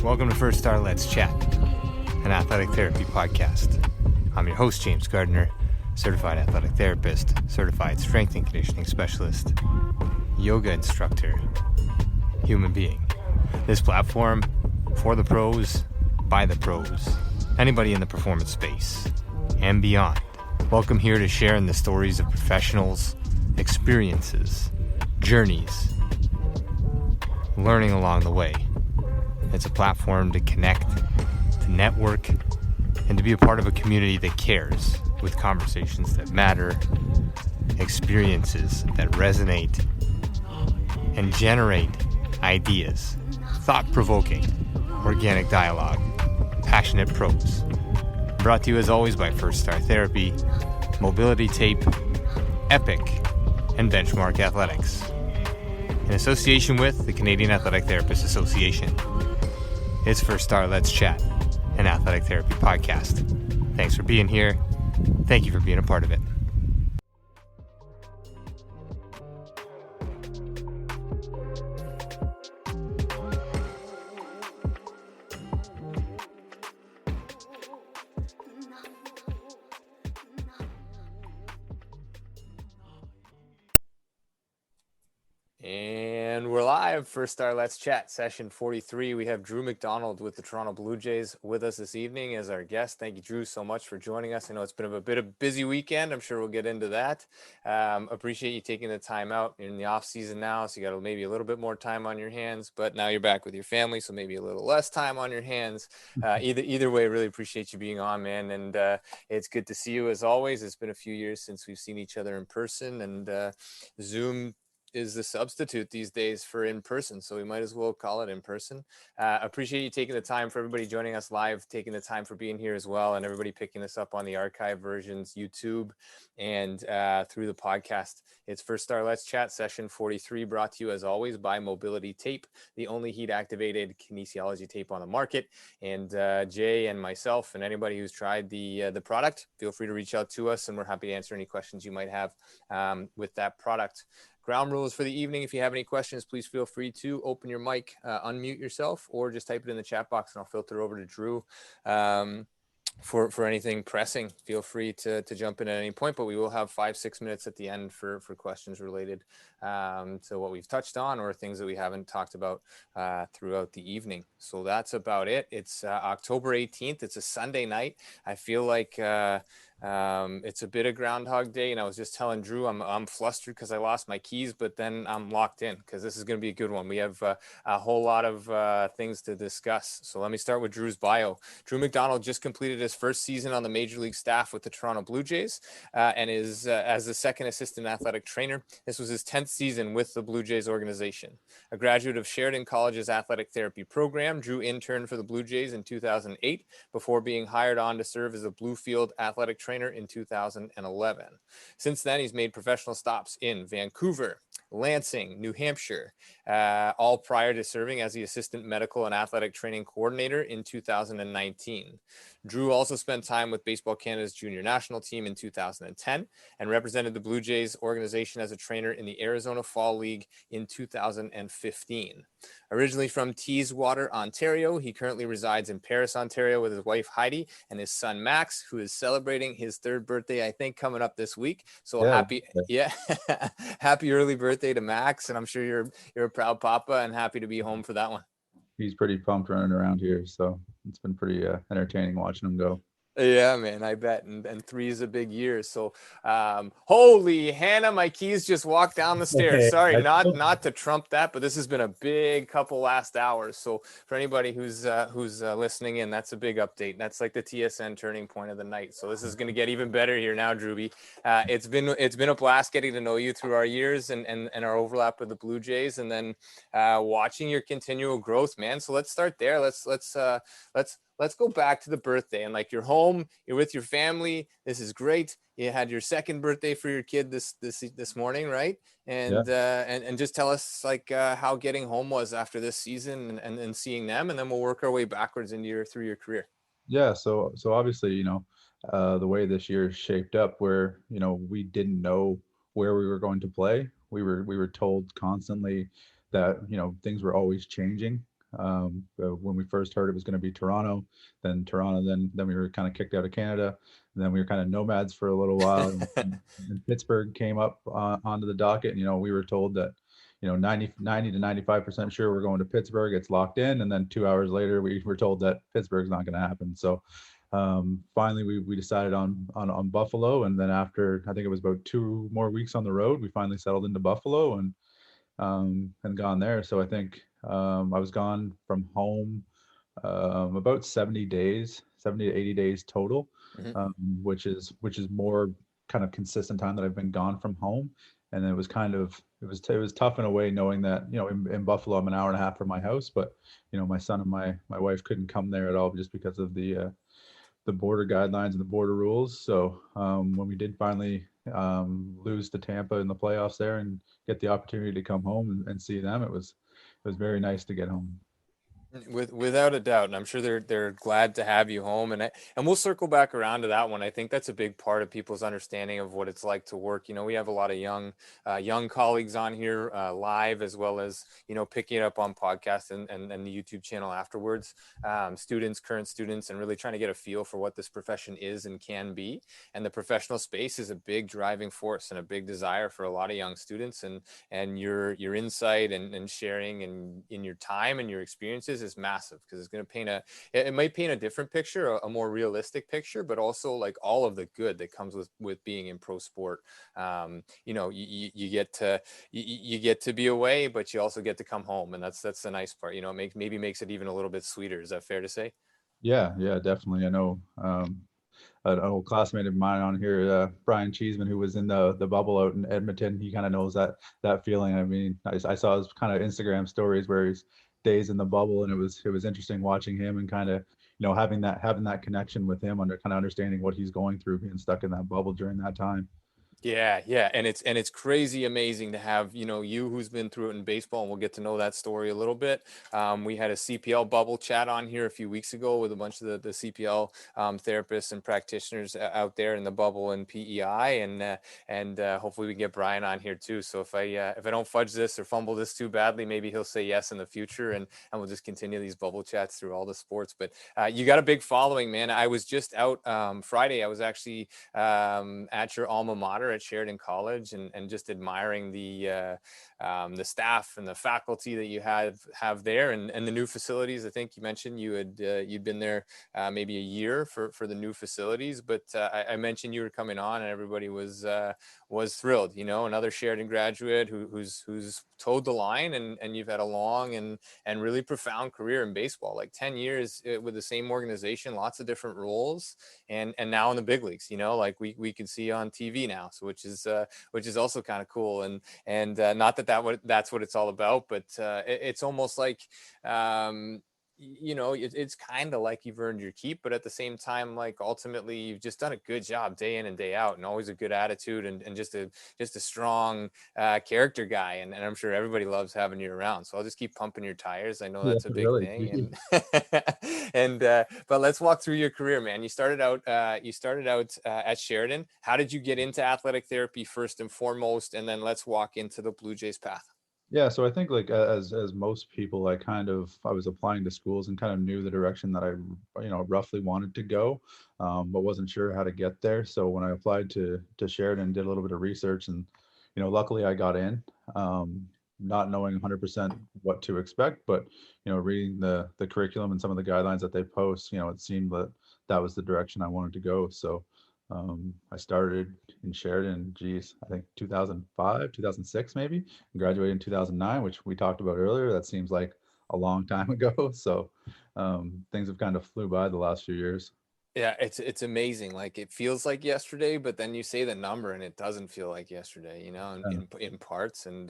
Welcome to First Star Let's Chat, an athletic therapy podcast. I'm your host, James Gardner, certified athletic therapist, certified strength and conditioning specialist, yoga instructor, human being. This platform, for the pros, by the pros, anybody in the performance space, and beyond. Welcome here to share in the stories of professionals, experiences, journeys, learning along the way. It's a platform to connect, to network, and to be a part of a community that cares, with conversations that matter, experiences that resonate, and generate ideas, thought-provoking, organic dialogue, passionate pros. Brought to you as always by First Star Therapy, Mobility Tape, Epic, and Benchmark Athletics. In association with the Canadian Athletic Therapists Association. It's First Star Let's Chat, an athletic therapy podcast. Thanks for being here. Thank you for being a part of it. And we're live. First Star Let's Chat, session 43. We have Drew MacDonald with the Toronto Blue Jays with us this evening as our guest. Thank you, Drew, so much for joining us. I know it's been a bit of a busy weekend. I'm sure we'll get into that. Appreciate you taking the time out. You're in the off season now, so you got maybe a little bit more time on your hands, but now you're back with your family, so maybe a little less time on your hands. Either way, really appreciate you being on, man. And it's good to see you as always. It's been a few years since we've seen each other in person, and Zoom is the substitute these days for in person, so we might as well call it in person. Appreciate you taking the time, for everybody joining us live, taking the time for being here as well, and everybody picking this up on the archive versions, YouTube, and through the podcast. It's First Star Let's Chat, session 43, brought to you as always by Mobility Tape, the only heat-activated kinesiology tape on the market. And Jay and myself and anybody who's tried the product, feel free to reach out to us, and we're happy to answer any questions you might have with that product. Ground rules for the evening. If you have any questions, please feel free to open your mic, unmute yourself, or just type it in the chat box and I'll filter over to Drew for anything pressing. Feel free to jump in at any point, but we will have 5-6 minutes at the end for questions related to what we've touched on or things that we haven't talked about throughout the evening. So that's about it. It's October 18th. It's a Sunday night. I feel like it's a bit of Groundhog Day, and I was just telling Drew I'm flustered because I lost my keys, but then I'm locked in because this is going to be a good one. We have a whole lot of things to discuss. So let me start with Drew's bio. Drew MacDonald just completed his first season on the Major League staff with the Toronto Blue Jays and is as the second assistant athletic trainer. This was his 10th season with the Blue Jays organization. A graduate of Sheridan College's athletic therapy program, Drew interned for the Blue Jays in 2008 before being hired on to serve as a Bluefield athletic trainer in 2011. Since then, he's made professional stops in Vancouver, Lansing, New Hampshire, all prior to serving as the assistant medical and athletic training coordinator in 2019. Drew also spent time with Baseball Canada's junior national team in 2010 and represented the Blue Jays organization as a trainer in the Arizona Fall League in 2015. Originally from Teeswater, Ontario, he currently resides in Paris, Ontario with his wife Heidi and his son Max, who is celebrating his 3rd birthday, I think, coming up this week. So happy early birthday to Max, and I'm sure you're a proud papa and happy to be home for that one. He's pretty pumped running around here, so it's been pretty entertaining watching him go. Yeah, man, I bet. And 3 is a big year. So, holy Hannah, my keys just walked down the stairs. Sorry, not to trump that, but this has been a big couple last hours. So for anybody who's listening in, that's a big update. That's like the TSN turning point of the night. So this is going to get even better here now, Drewby. It's been a blast getting to know you through our years and our overlap with the Blue Jays, and then watching your continual growth, man. So let's start there. Let's go back to the birthday, and like you're home, you're with your family. This is great. You had your 2nd birthday for your kid this morning, right? And and just tell us like how getting home was after this season and seeing them, and then we'll work our way backwards through your career. Yeah, so obviously, the way this year shaped up, where we didn't know where we were going to play. We were told constantly that things were always changing. When we first heard it was going to be Toronto, then Toronto, then we were kind of kicked out of Canada, and then we were kind of nomads for a little while. And Pittsburgh came up onto the docket. And, we were told that, 90 to 95% sure we're going to Pittsburgh. It's locked in. And then 2 hours later, we were told that Pittsburgh's not going to happen. So finally, we decided on Buffalo. And then after, I think it was about 2 more weeks on the road, we finally settled into Buffalo and gone there. So I think I was gone from home about 70 days, 70 to 80 days total, Mhm. which is more kind of consistent time that I've been gone from home. And it was tough in a way, knowing that, in Buffalo, I'm an hour and a half from my house, but, my son and my wife couldn't come there at all just because of the border guidelines and the border rules. So when we did finally lose to Tampa in the playoffs there and get the opportunity to come home and see them, it was very nice to get home. Without a doubt, and I'm sure they're glad to have you home, and we'll circle back around to that one. I think that's a big part of people's understanding of what it's like to work. We have a lot of young colleagues on here live, as well as picking it up on podcast and the YouTube channel afterwards. Students, current students, and really trying to get a feel for what this profession is and can be. And the professional space is a big driving force and a big desire for a lot of young students. And your insight and sharing and in your time and your experiences is massive, because it's going to it might paint a different picture, a more realistic picture, but also like all of the good that comes with being in pro sport. You get to be away, but you also get to come home, and that's the nice part. It makes it even a little bit sweeter. Is that fair to say? Yeah, yeah, definitely. I know an old classmate of mine on here, Brian Cheeseman, who was in the bubble out in Edmonton. He kind of knows that feeling. I mean, I saw his kind of Instagram stories where he's days in the bubble, and it was interesting watching him and kind of having that connection with him, under kind of understanding what he's going through, being stuck in that bubble during that time. Yeah, yeah, and it's crazy amazing to have you who's been through it in baseball, and we'll get to know that story a little bit. We had a CPL bubble chat on here a few weeks ago with a bunch of the CPL therapists and practitioners out there in the bubble and PEI, and hopefully we can get Brian on here too. So if I don't fudge this or fumble this too badly, maybe he'll say yes in the future, and we'll just continue these bubble chats through all the sports. But you got a big following, man. I was just out Friday. I was actually at your alma mater at Sheridan College, and just admiring the staff and the faculty that you have there, and the new facilities. I think you mentioned you'd been there maybe a year for the new facilities, but I mentioned you were coming on, and everybody was thrilled. Another Sheridan graduate who's towed the line, and you've had a long and really profound career in baseball, like 10 years with the same organization, lots of different roles, and now in the big leagues. Like we can see on TV now, so which is also kind of cool, and not that's what it's all about, but it's almost like it's kind of like you've earned your keep, but at the same time, like ultimately you've just done a good job day in and day out, and always a good attitude, and just a strong character guy, and I'm sure everybody loves having you around. So I'll just keep pumping your tires. I know Yeah, that's a big really. thing, and but let's walk through your career, man. You started out at Sheridan. How did you get into athletic therapy first and foremost, and then let's walk into the Blue Jays path. Yeah, so I think, like, as most people, I was applying to schools and kind of knew the direction that I roughly wanted to go, but wasn't sure how to get there. So when I applied to Sheridan, did a little bit of research, and luckily I got in, not knowing 100% what to expect, but reading the curriculum and some of the guidelines that they post, it seemed that was the direction I wanted to go. So I started in Sheridan, geez, I think 2005, 2006 maybe, and graduated in 2009, which we talked about earlier. That seems like a long time ago. So things have kind of flew by the last few years. Yeah, it's amazing. Like it feels like yesterday, but then you say the number and it doesn't feel like yesterday, Yeah. in parts. And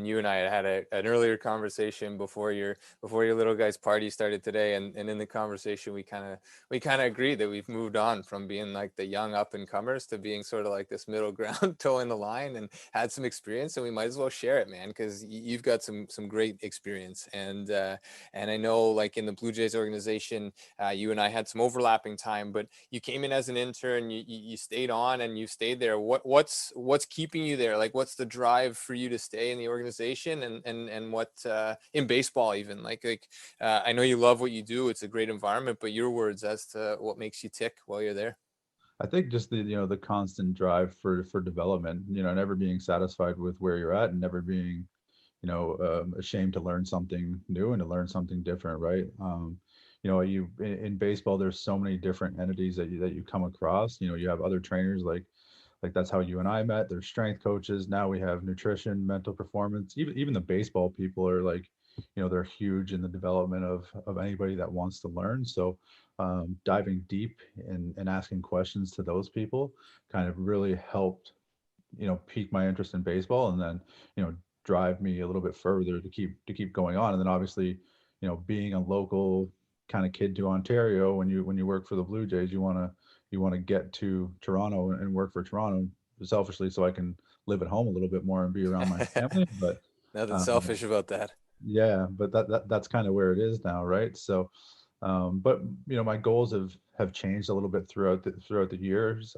you and I had an earlier conversation before your little guy's party started today, and in the conversation we kind of agreed that we've moved on from being like the young up and comers to being sort of like this middle ground toeing the line, and had some experience, and we might as well share it, man, because you've got some great experience, and I know, like, in the Blue Jays organization, you and I had some overlapping time, but you came in as an intern, you stayed on and you stayed there. What's keeping you there? Like, what's the drive for you to stay in the organization, and what in baseball even? I know you love what you do. It's a great environment, but your words as to what makes you tick while you're there. I think just the constant drive for development, never being satisfied with where you're at and never being, ashamed to learn something new and to learn something different, right? In baseball, there's so many different entities that you come across. You have other trainers like that's how you and I met. There's strength coaches. Now we have nutrition, mental performance. Even the baseball people are like, they're huge in the development of anybody that wants to learn. So diving deep and asking questions to those people kind of really helped, pique my interest in baseball, and then, drive me a little bit further to keep going on. And then obviously, being a local kind of kid to Ontario, when you work for the Blue Jays, you want to get to Toronto and work for Toronto selfishly so I can live at home a little bit more and be around my family. But Nothing um, selfish about that. yeah, but that's kind of where it is now, right? So, but my goals have changed a little bit throughout the years,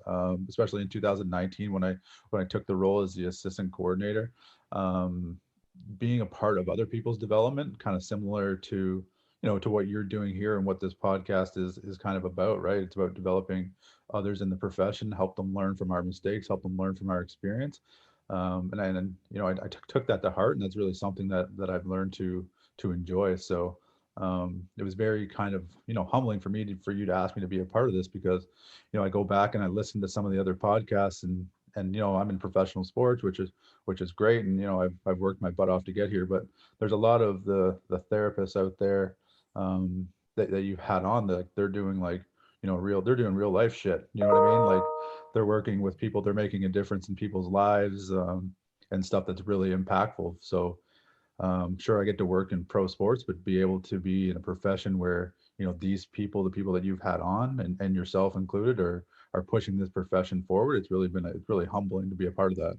especially in 2019 when I took the role as the assistant coordinator. Um, Being a part of other people's development, kind of similar to what you're doing here and what this podcast is kind of about, right? It's about developing others in the profession, help them learn from our mistakes, help them learn from our experience. I took that to heart, and that's really something that I've learned to enjoy. So it was very kind of humbling for me for you to ask me to be a part of this, because I go back and I listen to some of the other podcasts, and I'm in professional sports, which is great, and I've worked my butt off to get here, but there's a lot of the therapists out there that you've had on that they're doing they're doing real life shit. You know what I mean? Like, they're working with people, they're making a difference in people's lives, and stuff that's really impactful. So sure, I get to work in pro sports, but be able to be in a profession where these people, the people that you've had on, and yourself included, are pushing this profession forward. It's really humbling to be a part of that.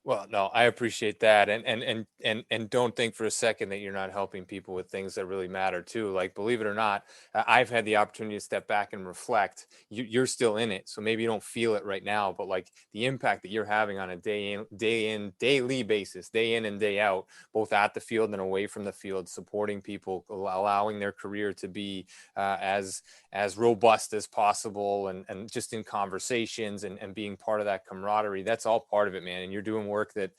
Well, no, I appreciate that, and don't think for a second that you're not helping people with things that really matter too. Like, believe it or not, I've had the opportunity to step back and reflect. You're still in it, so maybe you don't feel it right now, but like the impact that you're having on a daily basis, day in and day out, both at the field and away from the field, supporting people, allowing their career to be as robust as possible, and just in conversations, and being part of that camaraderie. That's all part of it, man. And you're doing work that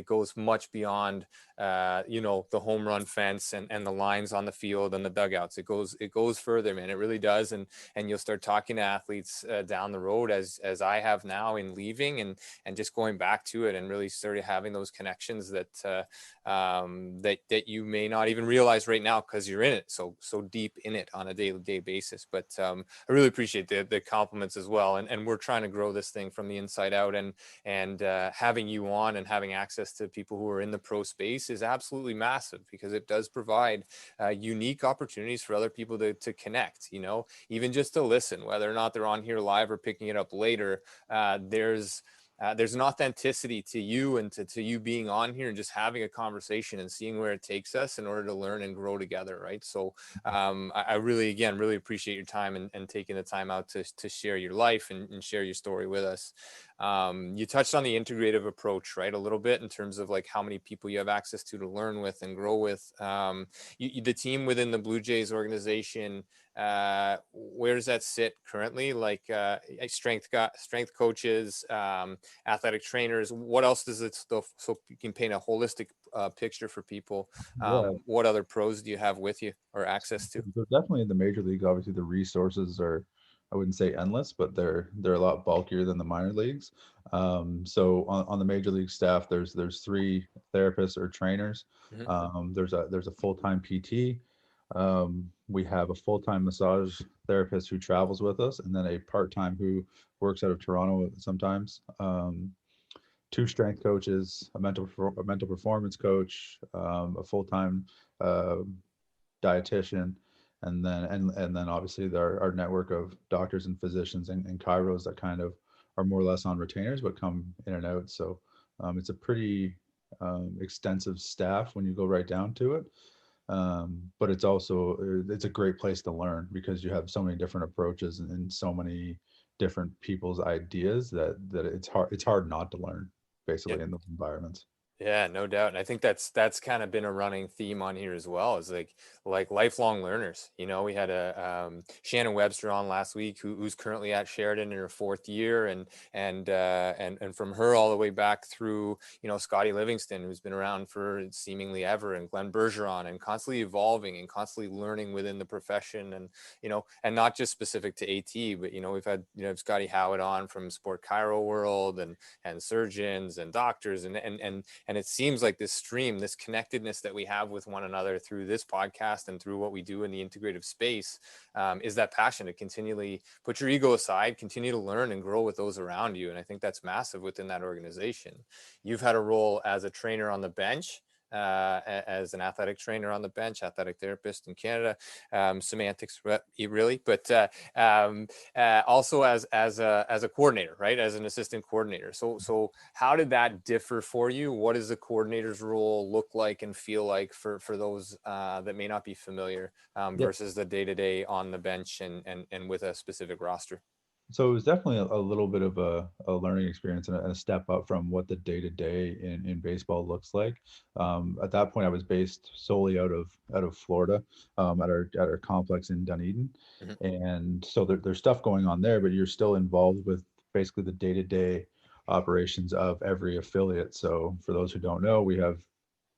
goes much beyond the home run fence and the lines on the field and the dugouts. It goes further, man. It really does. And you'll start talking to athletes down the road, as I have now in leaving, and just going back to it, and really started having those connections that you may not even realize right now, because you're in it so deep in it on a day-to-day basis. But I really appreciate the compliments as well, and we're trying to grow this thing from the inside out, and having you on and having access to people who are in the pro space is absolutely massive, because it does provide unique opportunities for other people to connect, even just to listen, whether or not they're on here live or picking it up later. There's an authenticity to you, and to you being on here and just having a conversation and seeing where it takes us in order to learn and grow together, right? So I really, again, really appreciate your time, and taking the time out to share your life, and share your story with us. You touched on the integrative approach, right, a little bit, in terms of like how many people you have access to learn with and grow with. The team within the Blue Jays organization, where does that sit currently? Like strength coaches, athletic trainers. What else does it stuff, so you can paint a holistic picture for people? Yeah, What other pros do you have with you or access to? so definitely in the major league, obviously the resources are, I wouldn't say endless, but they're a lot bulkier than the minor leagues. So on the major league staff, there's three therapists or trainers. Mhm. There's a full-time PT. We have a full-time massage therapist who travels with us, and then a part-time who works out of Toronto sometimes. Two strength coaches, a mental performance coach, a full-time uh, dietitian, and then obviously our network of doctors and physicians and chiros that kind of are more or less on retainers but come in and out. So it's a pretty extensive staff when you go right down to it. But it's also it's a great place to learn because you have so many different approaches and so many different people's ideas that it's hard not to learn Yeah. basically in those environments. Yeah, no doubt. And I think that's kind of been a running theme on here as well, is like lifelong learners. You know, we had a Shannon Webster on last week who's currently at Sheridan in her fourth year, and from her all the way back through, you know, Scotty Livingston, who's been around for seemingly ever, and Glenn Bergeron, and constantly evolving and constantly learning within the profession, and you know, and not just specific to AT, but you know, we've had, you know, Scotty Howard on from Sport Chiro World, and surgeons and doctors, and it seems like this stream, this connectedness that we have with one another through this podcast and through what we do in the integrative space, is that passion to continually put your ego aside, continue to learn and grow with those around you. And I think that's massive within that organization. You've had a role as a trainer on the bench, as an athletic trainer on the bench, athletic therapist in Canada, semantics really, but also as a coordinator, right? As an assistant coordinator. So how did that differ for you? What does the coordinator's role look like and feel like for those that may not be familiar, Yeah. versus the day-to-day on the bench and with a specific roster? So it was definitely a little bit of a learning experience and a step up from what the day to day in baseball looks like. At that point, I was based solely out of Florida, at our complex in Dunedin, Mhm. and so there's stuff going on there, but you're still involved with basically the day to day operations of every affiliate. So for those who don't know, we have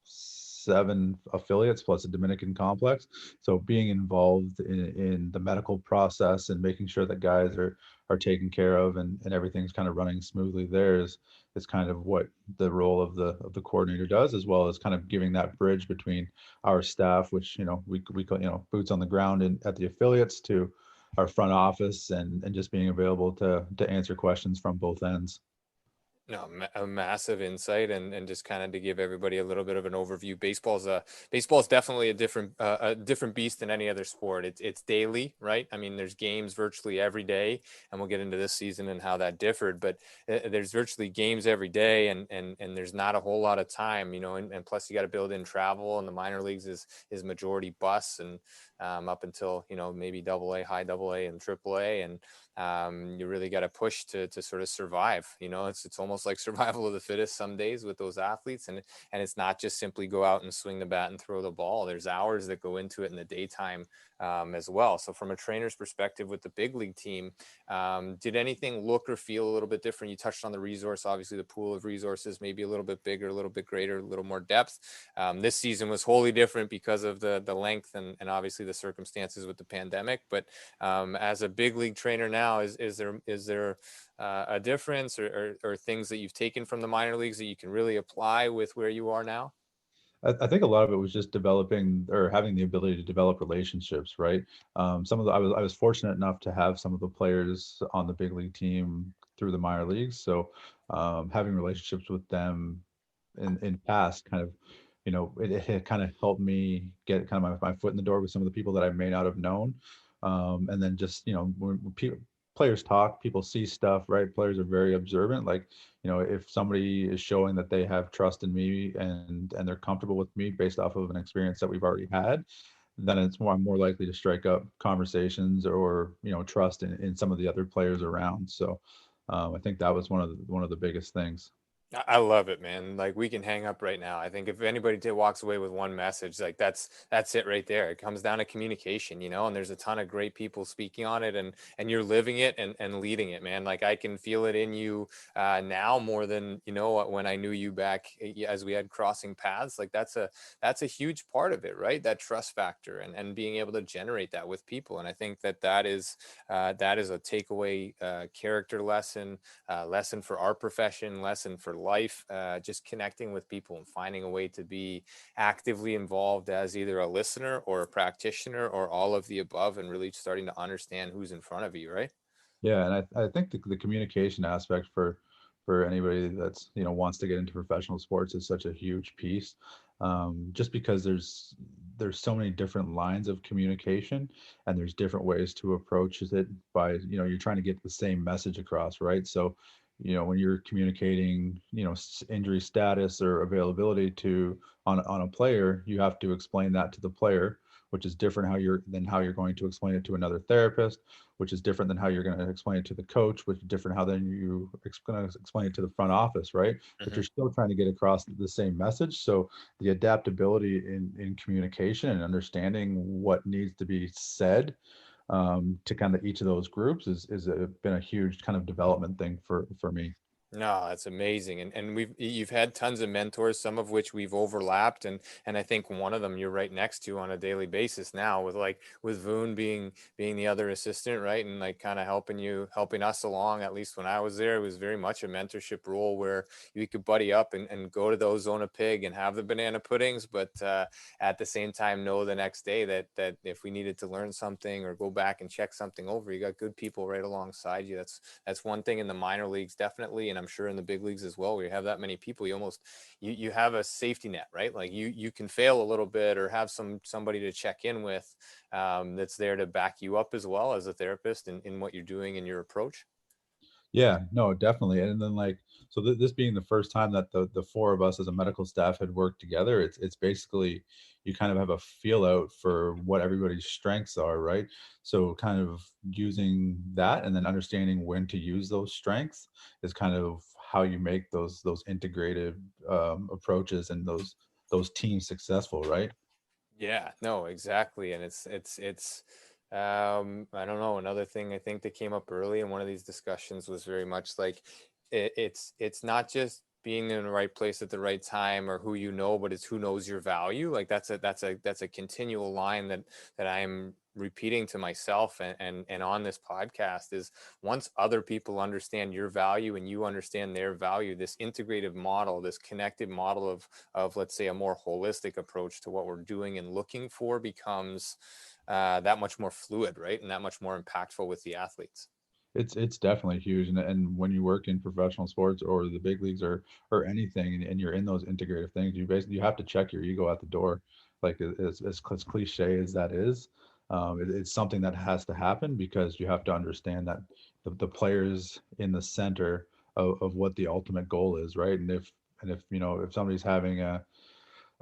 7 affiliates plus a Dominican complex. So being involved in the medical process and making sure that guys are taken care of and everything's kind of running smoothly there is kind of what the role of the coordinator does, as well as kind of giving that bridge between our staff, which we call, boots on the ground and at the affiliates, to our front office, and just being available to answer questions from both ends. No, a massive insight, and just kind of to give everybody a little bit of an overview. Baseball's definitely a different beast than any other sport. It's daily, right? I mean, there's games virtually every day, and we'll get into this season and how that differed. But there's virtually games every day, and there's not a whole lot of time, you know. And plus, you got to build in travel, and the minor leagues is majority bus, and up until, you know, maybe Double A, high Double A, and Triple A, and you really got to push to sort of survive. You know, it's almost like survival of the fittest some days with those athletes, and it's not just simply go out and swing the bat and throw the ball. There's hours that go into it in the daytime, as well. So from a trainer's perspective with the big league team, did anything look or feel a little bit different? You touched on the resource, obviously the pool of resources, maybe a little bit bigger, a little bit greater, a little more depth. This season was wholly different because of the length and obviously the circumstances with the pandemic. But as a big league trainer now, is there a difference, or things that you've taken from the minor leagues that you can really apply with where you are now? I think a lot of it was just developing or having the ability to develop relationships, right? Some of the I was fortunate enough to have some of the players on the big league team through the minor leagues, so having relationships with them in past kind of, it kind of helped me get kind of my foot in the door with some of the people that I may not have known. And then just, when people, players talk, people see stuff, right? Players are very observant. Like, if somebody is showing that they have trust in me and they're comfortable with me based off of an experience that we've already had, then I'm more likely to strike up conversations or, trust in some of the other players around. So I think that was one of the biggest things. I love it, man. Like, we can hang up right now. I think if anybody walks away with one message, like that's it right there. It comes down to communication, you know, and there's a ton of great people speaking on it, and you're living it and leading it, man. Like, I can feel it in you now more than, you know, when I knew you back, as we had crossing paths. Like, that's a huge part of it, right? That trust factor, and being able to generate that with people. And I think that is a takeaway, character lesson, lesson for our profession, lesson for life, just connecting with people and finding a way to be actively involved as either a listener or a practitioner or all of the above, and really starting to understand who's in front of you, right? Yeah, and I think the communication aspect for anybody that's, wants to get into professional sports is such a huge piece. Just because there's so many different lines of communication, and there's different ways to approach it by, you're trying to get the same message across, right? So, when you're communicating, injury status or availability on a player, you have to explain that to the player, which is different how you're going to explain it to another therapist, which is different than how you're going to explain it to the coach, which is different how then you going to explain it to the front office, right? But Mhm. you're still trying to get across the same message. So the adaptability in communication and understanding what needs to be said, to kind of each of those groups been a huge kind of development thing for me. No, that's amazing. And you've had tons of mentors, some of which we've overlapped, and I think one of them you're right next to on a daily basis now, with Voon being the other assistant, right? And like kind of helping us along. At least when I was there, it was very much a mentorship role where you could buddy up and go to those Zona Pig and have the banana puddings, but at the same time know the next day that if we needed to learn something or go back and check something over, you got good people right alongside you. That's one thing in the minor leagues, definitely, and I'm sure in the big leagues as well, where you have that many people, you have a safety net, right? Like you can fail a little bit or have somebody to check in with, that's there to back you up as well as a therapist in what you're doing in your approach. Yeah, no, definitely. And then like, so this being the first time that the four of us as a medical staff had worked together, it's basically you kind of have a feel out for what everybody's strengths are, right? So kind of using that and then understanding when to use those strengths is kind of how you make those integrated approaches and those teams successful, right? Yeah, no, exactly. And it's I don't know, another thing I think that came up early in one of these discussions was very much like it's not just being in the right place at the right time or who you know, but it's who knows your value. Like that's a continual line that I'm repeating to myself and on this podcast is once other people understand your value and you understand their value, this integrative model, this connected model of let's say a more holistic approach to what we're doing and looking for becomes that much more fluid, right? And that much more impactful with the athletes. It's definitely huge, and when you work in professional sports or the big leagues or anything, and you're in those integrative things, you have to check your ego at the door. Like as cliche as that is, it's something that has to happen because you have to understand that the players in the center of what the ultimate goal is, right? And if if somebody's having a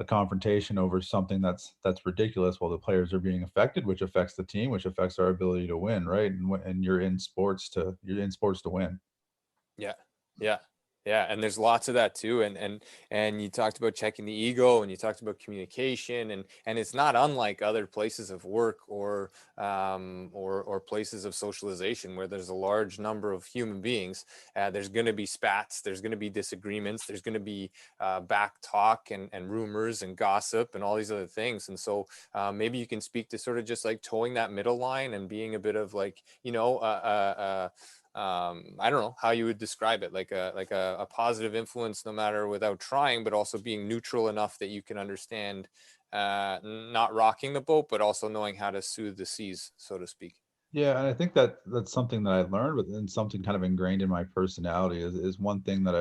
confrontation over something that's ridiculous, well, the players are being affected, which affects the team, which affects our ability to win, right? And you're in sports to win. Yeah. Yeah. Yeah. And there's lots of that too. And you talked about checking the ego and you talked about communication and it's not unlike other places of work or places of socialization where there's a large number of human beings. There's going to be spats, there's going to be disagreements, there's going to be back talk and rumors and gossip and all these other things. And so maybe you can speak to sort of just like towing that middle line and being a bit of like, I don't know how you would describe it, like a positive influence, no matter without trying, but also being neutral enough that you can understand, not rocking the boat, but also knowing how to soothe the seas, so to speak. Yeah, and I think that that's something that I learned, but then something kind of ingrained in my personality is one thing that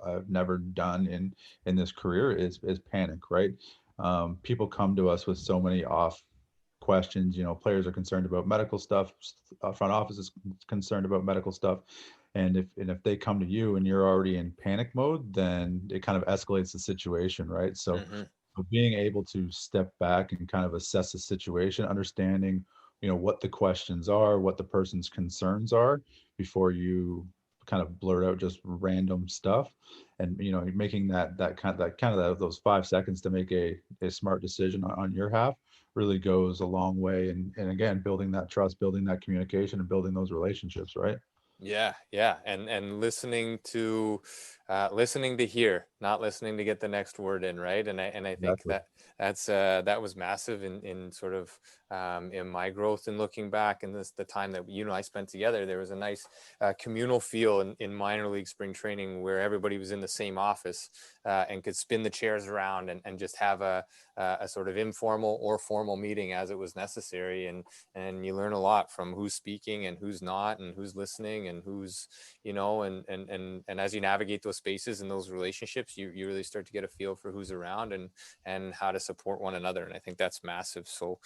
I've never done in this career is panic, right? People come to us with so many off questions. Players are concerned about medical stuff, front office is concerned about medical stuff, and if they come to you and you're already in panic mode, then it kind of escalates the situation, right? So Hmm. being able to step back and kind of assess the situation, understanding, what the questions are, what the person's concerns are before you kind of blurt out just random stuff, and making those 5 seconds to make a smart decision on your half really goes a long way, and again, building that trust, building that communication, and building those relationships, right? Yeah, yeah, and listening to hear, not listening to get the next word in, right? And I think Exactly. that was massive in sort of in my growth and looking back and this the time that you and I spent together. There was a nice communal feel in minor league spring training where everybody was in the same office and could spin the chairs around and just have a sort of informal or formal meeting as it was necessary, and you learn a lot from who's speaking and who's not and who's listening and who's and as you navigate those those spaces and those relationships, you really start to get a feel for who's around and how to support one another. And I think that's massive. So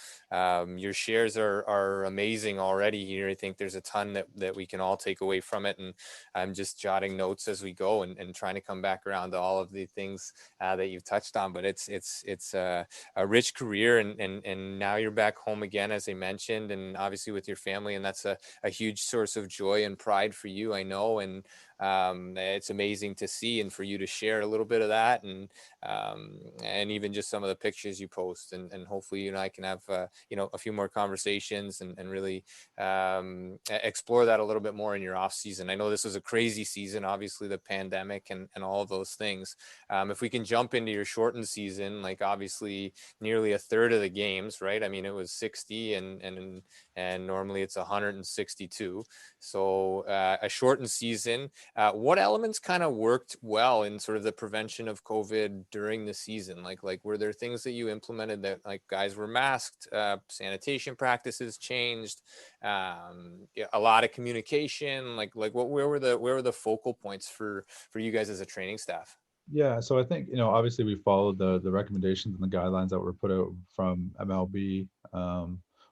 your shares are amazing already here. I think there's a ton that we can all take away from it. And I'm just jotting notes as we go and trying to come back around to all of the things that you've touched on. But it's a rich career, and now you're back home again, as I mentioned, and obviously with your family, and that's a huge source of joy and pride for you, I know. And it's amazing to see and for you to share a little bit of that, and even just some of the pictures you post, and hopefully you and I can have a few more conversations and really explore that a little bit more in your off season. I know this was a crazy season, obviously the pandemic and all of those things. If we can jump into your shortened season, like obviously nearly a third of the games, right? I mean, it was 60 and normally it's 162. So a shortened season. What elements kind of worked well in sort of the prevention of COVID during the season? Like were there things that you implemented that, like, guys were masked, sanitation practices changed, a lot of communication? Where were the focal points for you guys as a training staff? Yeah, so I think, obviously we followed the recommendations and the guidelines that were put out from MLB.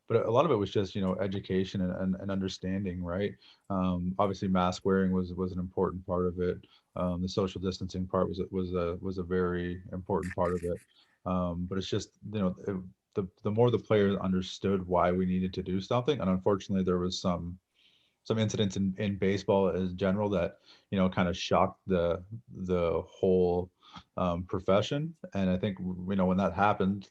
But a lot of it was just, education and understanding, right? Obviously mask wearing was an important part of it. The social distancing part was a very important part of it. But it's just, the more the players understood why we needed to do something, and unfortunately there was some incidents in baseball as general that kind of shocked the whole profession. And I think when that happened,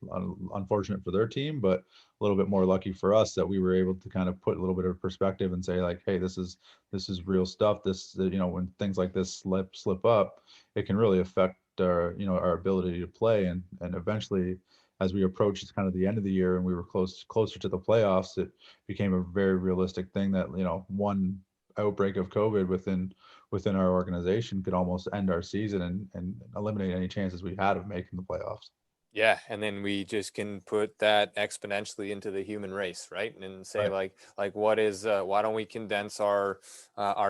unfortunate for their team, but a little bit more lucky for us that we were able to kind of put a little bit of perspective and say, like, hey, this is real stuff. This, when things like this slip up, it can really affect our ability to play. And eventually, as we approached kind of the end of the year and we were closer to the playoffs, it became a very realistic thing that one outbreak of COVID within our organization could almost end our season and eliminate any chances we had of making the playoffs. Yeah, and then we just can put that exponentially into the human race, right? And say Right. like what is why don't we condense our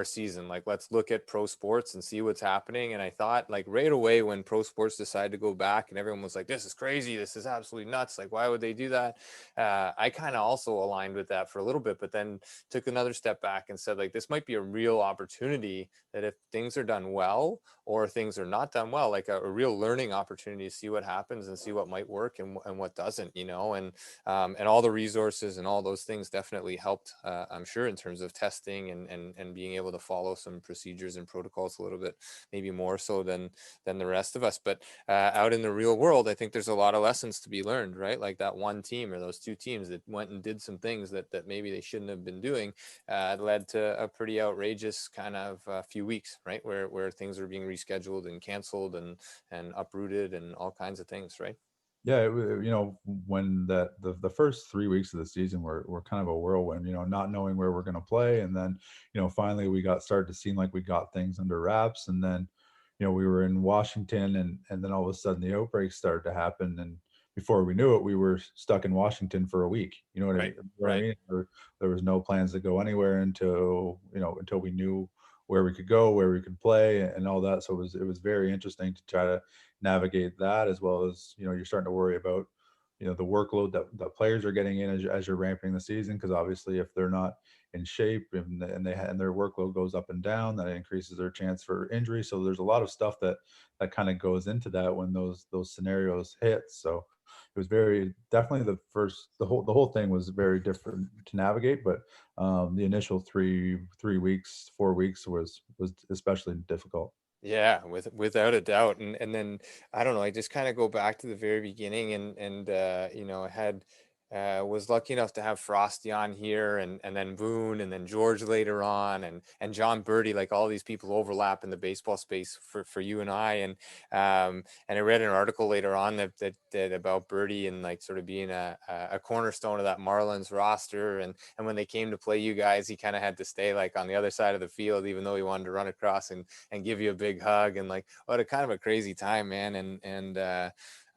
season? Like, let's look at pro sports and see what's happening. And I thought, like, right away when pro sports decided to go back and everyone was like, this is crazy, this is absolutely nuts, like, why would they do that? I kind of also aligned with that for a little bit, but then took another step back and said, like, this might be a real opportunity that if things are done well or things are not done well, like a real learning opportunity to see what happens and see what might work and what doesn't, and all the resources and all those things definitely helped, I'm sure, in terms of testing and being able to follow some procedures and protocols a little bit, maybe more so than the rest of us. But out in the real world, I think there's a lot of lessons to be learned, right? Like that one team or those two teams that went and did some things that maybe they shouldn't have been doing, led to a pretty outrageous kind of few weeks, right? Where things are being rescheduled and canceled and uprooted and all kinds of things, right? Yeah, when the first 3 weeks of the season were kind of a whirlwind, not knowing where we're going to play, and then finally we started to seem like we got things under wraps, and then we were in Washington, and then all of a sudden the outbreaks started to happen, and before we knew it, we were stuck in Washington for a week. You know what I Right. mean? What I Right. mean? There was no plans to go anywhere until we knew where we could go, where we could play, and all that. So it was very interesting to try to navigate that, as well as you're starting to worry about the workload that players are getting in as you're ramping the season, because obviously if they're not in shape and their workload goes up and down, that increases their chance for injury. So there's a lot of stuff that kind of goes into that when those scenarios hit. So it was very definitely the whole thing was very different to navigate, but the initial 3 weeks 4 weeks was especially difficult. Yeah, without a doubt. And then I don't know, I just kind of go back to the very beginning and I had was lucky enough to have Frosty on here and then Boone and then George later on and John Birdie, like all these people overlap in the baseball space for you and I. And I read an article later on that about Birdie and like sort of being a cornerstone of that Marlins roster. And when they came to play you guys, he kind of had to stay like on the other side of the field, even though he wanted to run across and give you a big hug. And like, what a kind of a crazy time, man.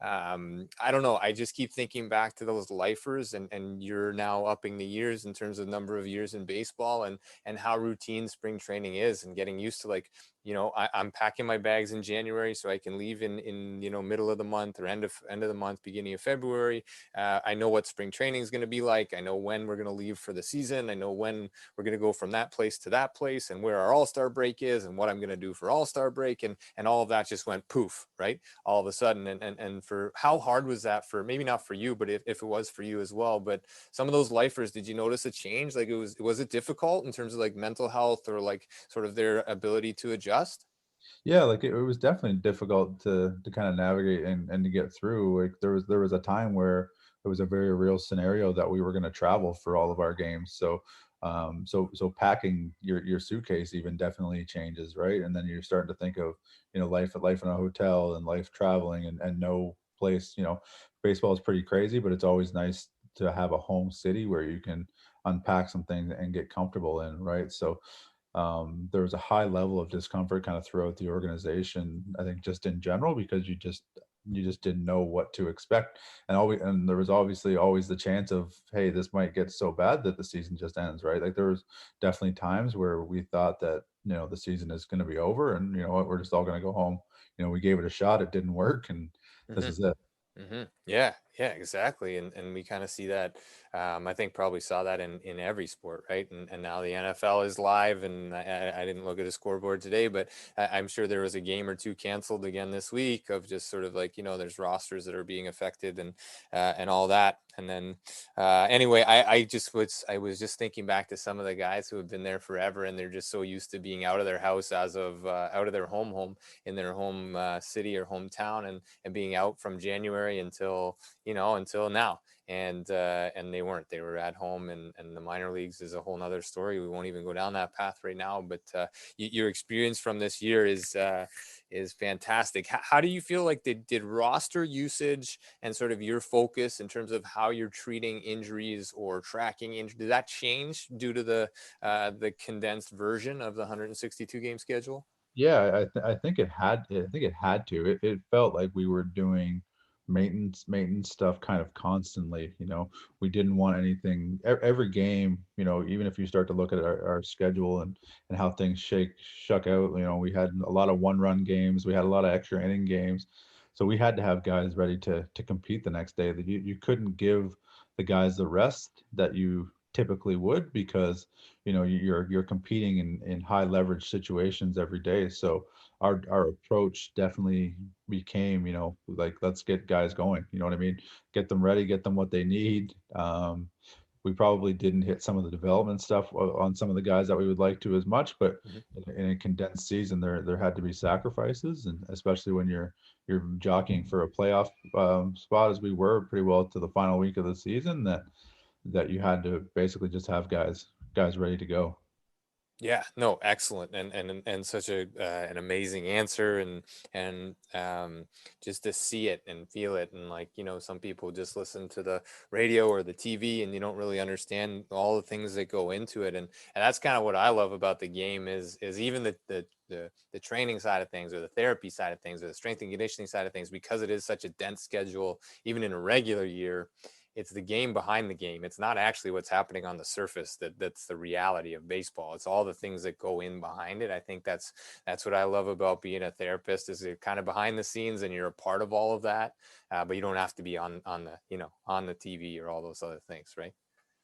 I don't know. I just keep thinking back to those lifers, and you're now upping the years in terms of number of years in baseball, and how routine spring training is, and getting used to, like, I'm packing my bags in January so I can leave in middle of the month or end of the month, beginning of February. I know what spring training is going to be like. I know when we're going to leave for the season. I know when we're going to go from that place to that place, and where our all-star break is, and what I'm going to do for all-star break, and all of that just went poof, right? All of a sudden. And for how hard was that, for maybe not for you, but if it was for you as well, but some of those lifers, did you notice a change? Like, was it difficult in terms of like mental health, or like sort of their ability to adjust? Yeah, like it was definitely difficult to kind of navigate and to get through. Like there was a time where it was a very real scenario that we were going to travel for all of our games. So packing your suitcase even definitely changes, right? And then you're starting to think of, life in a hotel and life traveling and no place, baseball is pretty crazy, but it's always nice to have a home city where you can unpack some things and get comfortable in, right? So there was a high level of discomfort kind of throughout the organization. I think just in general because you just didn't know what to expect, and there was obviously always the chance of, hey, this might get so bad that the season just ends, right? Like there was definitely times where we thought that the season is going to be over, and you know what, we're just all going to go home. We gave it a shot, it didn't work, and this Hmm. is it. Yeah, yeah, exactly. And we kind of see that. I think probably saw that in every sport, right? And now the NFL is live, and I didn't look at a scoreboard today, but I'm sure there was a game or two canceled again this week, of just sort of like, there's rosters that are being affected, and all that. And then anyway, I was just thinking back to some of the guys who have been there forever, and they're just so used to being out of their house, as of out of their home in their home city or hometown, and being out from January until now. And they weren't. They were at home, and the minor leagues is a whole nother story. We won't even go down that path right now. But your experience from this year is fantastic. How do you feel like did roster usage and sort of your focus in terms of how you're treating injuries or tracking injuries, did that change due to the condensed version of the 162 game schedule? Yeah, I think it had to. It felt like we were doing maintenance stuff kind of constantly. We didn't want anything. Every game, even if you start to look at our schedule and how things shuck out. We had a lot of one-run games. We had a lot of extra inning games, so we had to have guys ready to compete the next day. That you couldn't give the guys the rest that you typically would, because you're competing in high leverage situations every day. So our approach definitely became, like, let's get guys going. You know what I mean? Get them ready, get them what they need. We probably didn't hit some of the development stuff on some of the guys that we would like to as much, but Mhm. in a condensed season, there had to be sacrifices, and especially when you're jockeying for a playoff spot, as we were pretty well to the final week of the season, that you had to basically just have guys ready to go. Yeah, no, excellent, and such an amazing answer, and just to see it and feel it, and like, some people just listen to the radio or the TV, and you don't really understand all the things that go into it, and that's kind of what I love about the game, is even the training side of things, or the therapy side of things, or the strength and conditioning side of things, because it is such a dense schedule, even in a regular year. It's the game behind the game. It's not actually what's happening on the surface that's the reality of baseball. It's all the things that go in behind it. I think that's what I love about being a therapist, is you're kind of behind the scenes, and you're a part of all of that, but you don't have to be on the TV or all those other things, right?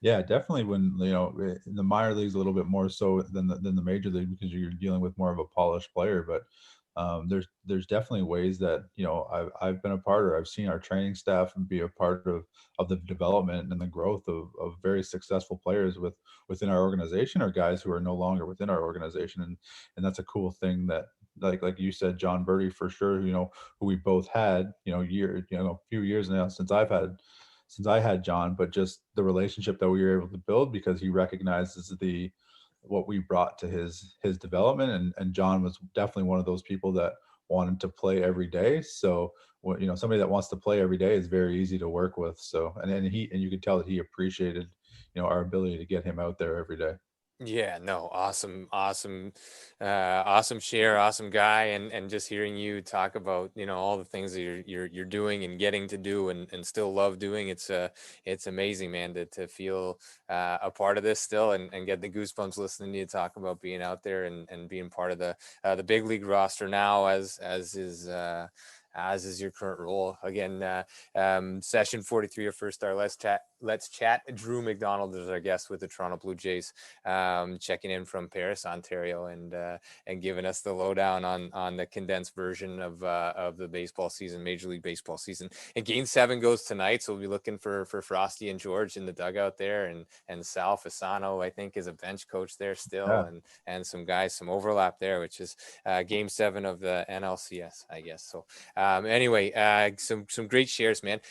Yeah, definitely. When in the minor leagues a little bit more so than the major league, because you're dealing with more of a polished player. But there's definitely ways that I've been a part, or I've seen our training staff be a part of the development and the growth of very successful players within our organization, or guys who are no longer within our organization. And that's a cool thing that, like you said, John Birdie for sure, who we both had, a few years now since I had John, but just the relationship that we were able to build, because he recognizes the what we brought to his development. And John was definitely one of those people that wanted to play every day. So somebody that wants to play every day is very easy to work with. So and you could tell that he appreciated our ability to get him out there every day. Yeah, no, awesome share, awesome guy, and just hearing you talk about, all the things that you're doing and getting to do and still love doing. It's amazing, man, to feel a part of this still and get the goosebumps listening to you talk about being out there and being part of the big league roster now as is your current role. Again, session 43 of First Star. Let's chat. Drew McDonald is our guest with the Toronto Blue Jays, checking in from Paris, Ontario, and giving us the lowdown on the condensed version of the baseball season, Major League Baseball season. And Game 7 goes tonight, so we'll be looking for Frosty and George in the dugout there, and Sal Fasano, I think, is a bench coach there still, Yeah. and some guys, some overlap there, which is Game 7 of the NLCS, I guess. So anyway, some great shares, man.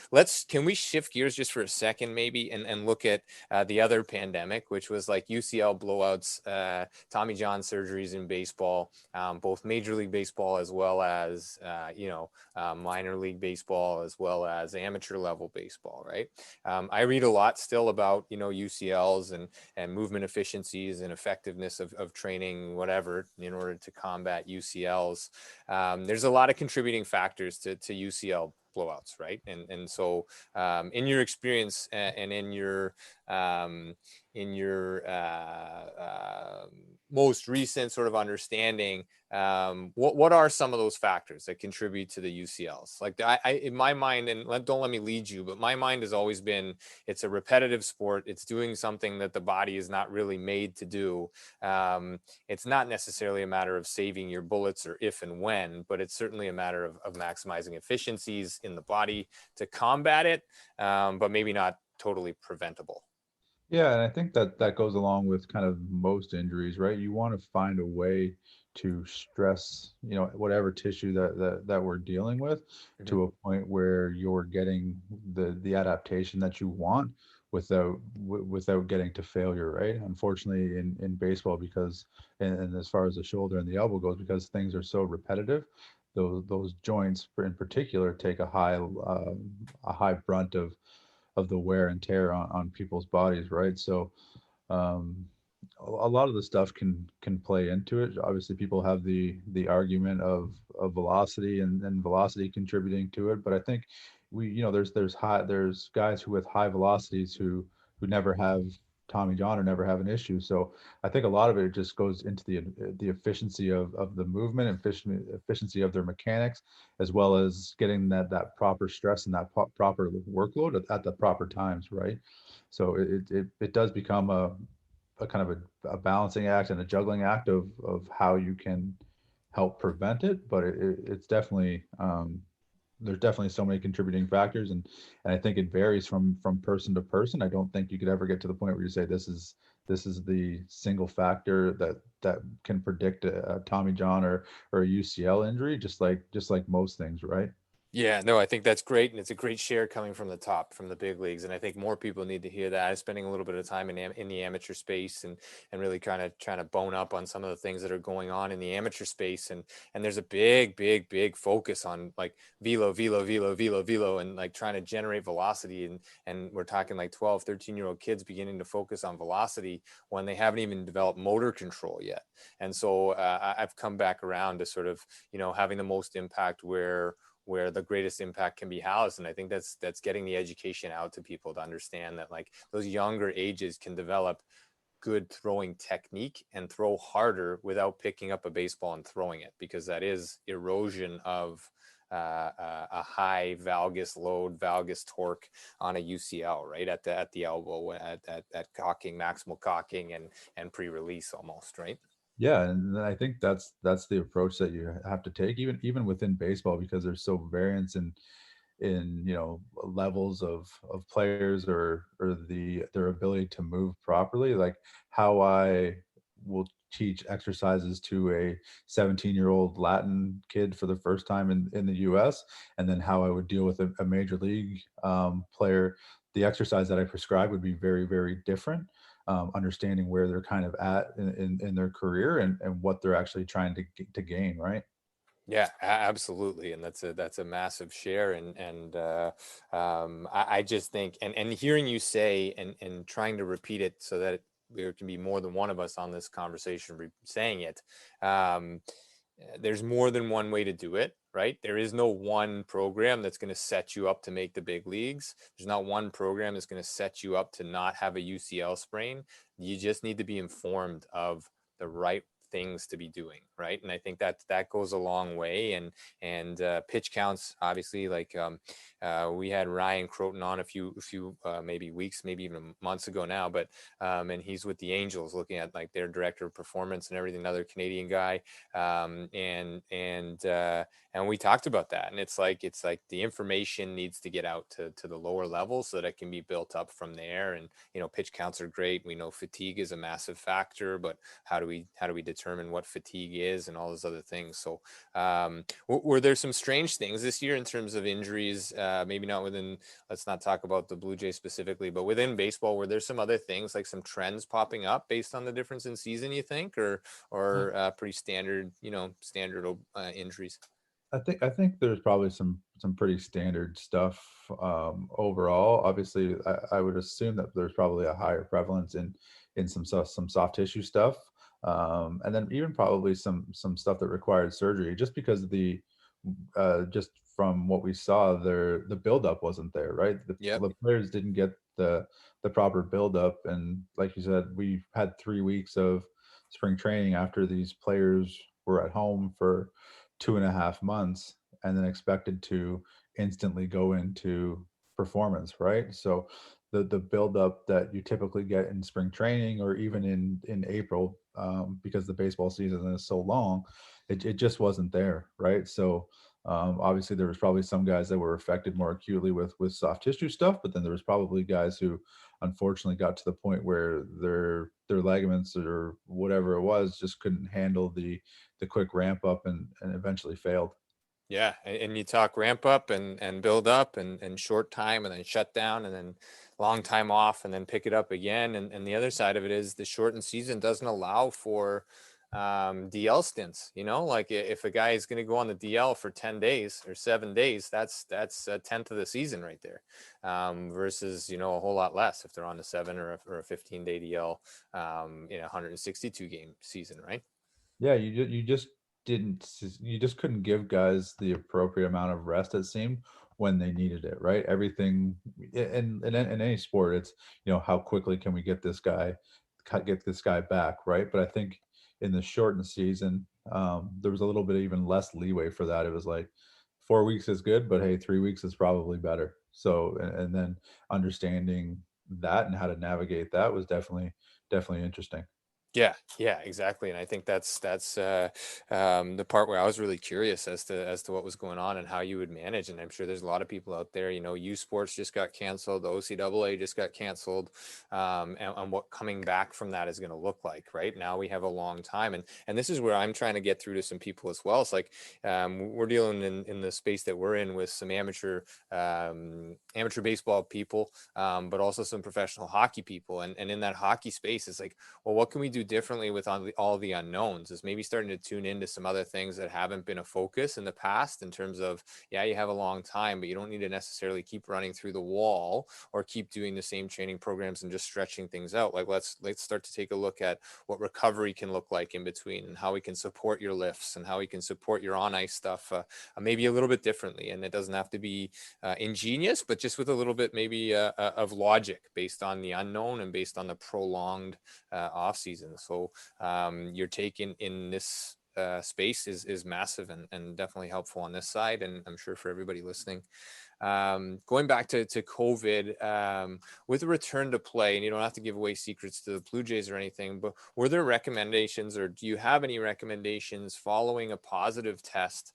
Can we shift gears just for a second, maybe, and look at the other pandemic, which was like UCL blowouts, Tommy John surgeries in baseball, both Major League Baseball as well as minor league baseball as well as amateur level baseball, right? I read a lot still about UCLs and movement efficiencies and effectiveness of training, whatever, in order to combat UCLs. There's a lot of contributing factors to UCL blowouts, right? And so in your experience and um, in your most recent sort of understanding, what are some of those factors that contribute to the UCLs? Like in my mind, and don't let me lead you, but my mind has always been it's a repetitive sport. It's doing something that the body is not really made to do. It's not necessarily a matter of saving your bullets or if and when, but it's certainly a matter of maximizing efficiencies in the body to combat it, but maybe not totally preventable. Yeah, and I think that that goes along with kind of most injuries, right? You want to find a way to stress, whatever tissue that we're dealing with Mhm. to a point where you're getting the adaptation that you want without getting to failure, right? Unfortunately, in baseball, because and as far as the shoulder and the elbow goes, because things are so repetitive, those joints in particular take a high brunt of the wear and tear on people's bodies, right? So um, a lot of the stuff can play into it. Obviously, people have the argument of velocity and velocity contributing to it, but I think there's guys who with high velocities who never have Tommy John or never have an issue. So I think a lot of it just goes into the efficiency of the movement and efficiency of their mechanics, as well as getting that proper stress and that proper workload at the proper times, right? So it does become a kind of a balancing act and a juggling act of how you can help prevent it, but it's definitely there's definitely so many contributing factors, and I think it varies from person to person. I don't think you could ever get to the point where you say this is the single factor that can predict a Tommy John or a UCL injury, just like most things, right? Yeah, no, I think that's great, and it's a great share coming from the top, from the big leagues, and I think more people need to hear that. I'm spending a little bit of time in the amateur space and really kind of trying to bone up on some of the things that are going on in the amateur space, and there's a big focus on like velo, and like trying to generate velocity, and we're talking like 12, 13-year-old kids beginning to focus on velocity when they haven't even developed motor control yet. And so I've come back around to sort of having the most impact where the greatest impact can be housed. And I think that's getting the education out to people to understand that like those younger ages can develop good throwing technique and throw harder without picking up a baseball and throwing it, because that is erosion of a high valgus load, valgus torque on a UCL, right at the elbow, at cocking, maximal cocking, and pre-release almost, right? Yeah, and I think that's the approach that you have to take, even within baseball, because there's so variance in levels of players or their ability to move properly. Like how I will teach exercises to a 17-year-old Latin kid for the first time in the US, and then how I would deal with a major league player, the exercise that I prescribe would be very, very different. Understanding where they're kind of at in their career and what they're actually trying to gain, right? Yeah, absolutely, and that's a massive share, and I just think, and hearing you say and trying to repeat it so that there can be more than one of us on this conversation saying it. Um, there's more than one way to do it, right? There is no one program that's going to set you up to make the big leagues. There's not one program that's going to set you up to not have a UCL sprain. You just need to be informed of the right things to be doing, right? And I think that goes a long way. And pitch counts, obviously, like we had Ryan Croton on a few maybe weeks, maybe even months ago now, but and he's with the Angels, looking at like their director of performance and everything, another Canadian guy, and we talked about that. And it's like the information needs to get out to the lower levels so that it can be built up from there. And pitch counts are great. We know fatigue is a massive factor, but how do we determine what fatigue is and all those other things? So were there some strange things this year in terms of injuries? Maybe not within, let's not talk about the Blue Jays specifically, but within baseball, were there some other things, like some trends popping up based on the difference in season, you think, or pretty standard, injuries? I think there's probably some pretty standard stuff overall. Obviously, I would assume that there's probably a higher prevalence in some soft tissue stuff, and then even probably some stuff that required surgery, just because just from what we saw there, the buildup wasn't there, right? Yep. The players didn't get the proper buildup, and like you said, we had 3 weeks of spring training after these players were at home for 2.5 months, and then expected to instantly go into performance, right? So the buildup that you typically get in spring training, or even in April, because the baseball season is so long, it just wasn't there, right? So obviously there was probably some guys that were affected more acutely with soft tissue stuff, but then there was probably guys who unfortunately got to the point where their ligaments or whatever it was just couldn't handle the quick ramp up, and eventually failed. Yeah, and you talk ramp up and build up and short time and then shut down and then long time off and then pick it up again. And the other side of it is the shortened season doesn't allow for DL stints. Like if a guy is going to go on the DL for 10 days or 7 days, that's a tenth of the season right there, versus a whole lot less if they're on a 7 or a 15-day DL in a 162 game season, right? Yeah, you just couldn't give guys the appropriate amount of rest, it seemed, when they needed it, right? Everything in any sport, it's, how quickly can we get this guy back, right? But I think in the shortened season, there was a little bit even less leeway for that. It was like 4 weeks is good, but hey, 3 weeks is probably better. So, and then understanding that and how to navigate that was definitely interesting. Yeah, exactly. And I think that's the part where I was really curious as to what was going on and how you would manage. And I'm sure there's a lot of people out there. U Sports just got canceled, the OCAA just got canceled, and what coming back from that is going to look like. Right now, we have a long time, and this is where I'm trying to get through to some people as well. It's like we're dealing in the space that we're in with some amateur baseball people, but also some professional hockey people, and in that hockey space, it's like, well, what can we do differently with all the unknowns? Is maybe starting to tune into some other things that haven't been a focus in the past, in terms of, yeah, you have a long time, but you don't need to necessarily keep running through the wall or keep doing the same training programs and just stretching things out. Like let's start to take a look at what recovery can look like in between, and how we can support your lifts and how we can support your on ice stuff, maybe a little bit differently. And it doesn't have to be ingenious, but just with a little bit maybe of logic based on the unknown and based on the prolonged off season. So your take in this space is massive and definitely helpful on this side, and I'm sure for everybody listening. Going back to COVID, with a return to play, and you don't have to give away secrets to the Blue Jays or anything, but were there recommendations, or do you have any recommendations following a positive test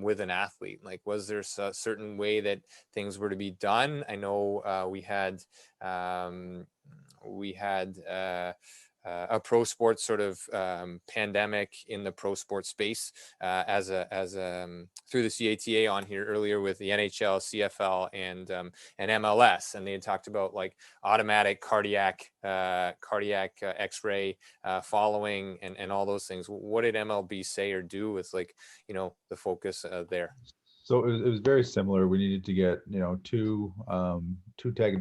with an athlete? Like, was there a certain way that things were to be done? I know we had a pro sports sort of pandemic in the pro sports space, through the CATA on here earlier with the NHL, CFL, and MLS, and they had talked about like automatic cardiac X-ray following and all those things. What did MLB say or do with, like, the focus there? So it was very similar. We needed to get, two